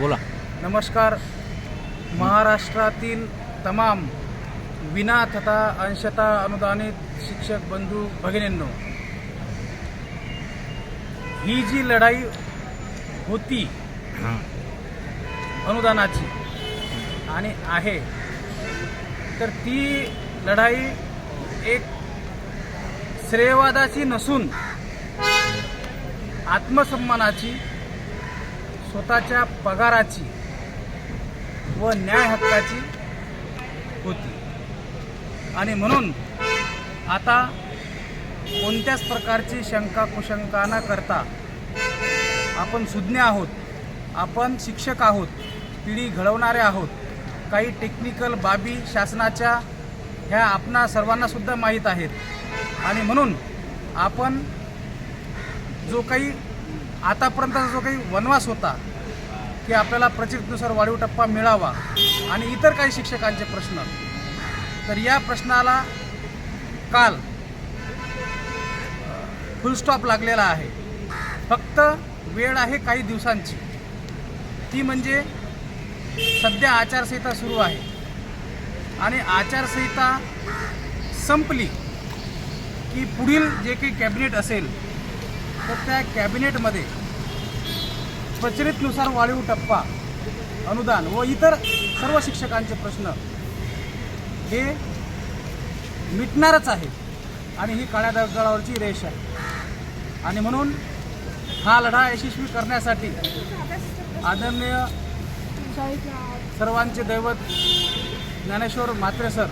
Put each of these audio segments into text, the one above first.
बोला. नमस्कार. महाराष्ट्रातील तमाम विना तथा अंशतः अनुदानित शिक्षक बंधू भगिनींनो, ही जी लढाई होती अनुदानाची आणि आहे, तर ती लढाई एक श्रेयवादाची नसून आत्मसन्मानाची, स्वतःच्या पगाराची व न्याय हक्काची होती. आणि म्हणून आता कोणत्याच प्रकारची शंका कुशंका न करता आपण सुज्ञ आहोत, आपण शिक्षक आहोत, पिढी घडवणारे आहोत. काही टेक्निकल बाबी शासनाच्या ह्या आपणा सर्वांना सुद्धा माहीत आहेत. आणि म्हणून आपण जो काही आतापर्यंतचा जो काही वनवास होता की आपल्याला प्रचितीनुसार वाढीव टप्पा मिळावा आणि इतर काही शिक्षकांचे प्रश्न, तर या प्रश्नाला काल फुलस्टॉप लागलेला आहे. फक्त वेळ आहे काही दिवसांची. ती म्हणजे सध्या आचारसंहिता सुरू आहे आणि आचारसंहिता संपली की पुढील जे काही कॅबिनेट असेल तर त्या कॅबिनेटमध्ये प्रचलितनुसार वाढीव टप्पा, अनुदान व इतर सर्व शिक्षकांचे प्रश्न हे मिटणारच आहे आणि ही काळ्या दगडावरची रेष आहे. आणि म्हणून हा लढा यशस्वी करण्यासाठी आदरणीय सर्वांचे दैवत ज्ञानेश्वर म्हात्रे सर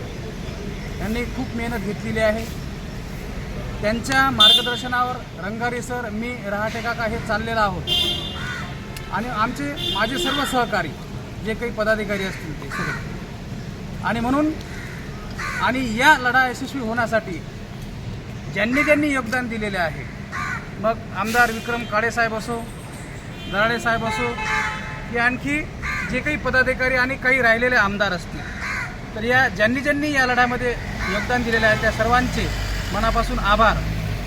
यांनी खूप मेहनत घेतलेली आहे. त्यांच्या मार्गदर्शनावर रंगारी सर, मी, रहाटे काका हे चाललेलो आहोत. आणि माझे सर्व सहकारी जे काही पदाधिकारी असतील ते सगळे. आणि म्हणून या लढा यशस्वी होण्यासाठी ज्यांनी योगदान दिलेले आहे, मग आमदार विक्रम काळेसाहेब असो, दराडे साहेब असो, की आणखी जे काही पदाधिकारी आणि काही राहिलेले आमदार असतील, तर या ज्यांनी या लढ्यामध्ये योगदान दिलेले आहे त्या सर्वांचे मनापासून आभार.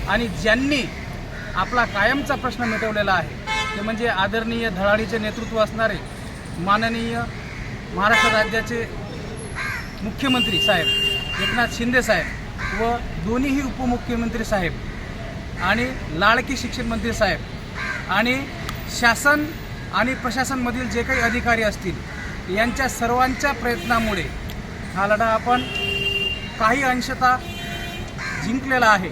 आणि ज्यांनी आपला कायमचा प्रश्न मिटवलेला आहे ते म्हणजे आदरणीय धडाडीचे नेतृत्व असणारे माननीय महाराष्ट्र राज्याचे मुख्यमंत्री साहेब एकनाथ शिंदे साहेब व दोन्हीही उपमुख्यमंत्री साहेब आणि लाडकी शिक्षण मंत्री साहेब आणि शासन आणि प्रशासनमधील जे काही अधिकारी असतील, यांच्या सर्वांच्या प्रयत्नामुळे हा लढा आपण काही अंशतः जिंकलेला आहे.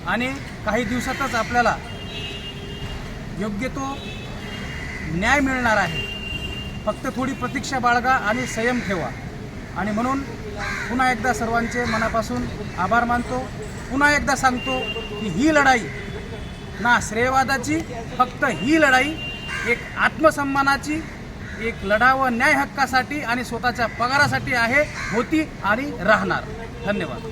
आणि काही दिवसातच आपल्याला योग्य तो न्याय मिळणार आहे. फक्त थोडी प्रतीक्षा बाळगा आणि संयम ठेवा. आणि म्हणून पुन्हा एकदा सर्वांचे मनापासून आभार मानतो. पुन्हा एकदा सांगतो की ही लढाई ना श्रेयवादाची, फक्त ही लढाई एक आत्मसन्मानाची, एक लढा व न्याय हक्कासाठी आणि स्वतःच्या पगारासाठी आहे, होती आणि राहणार. धन्यवाद.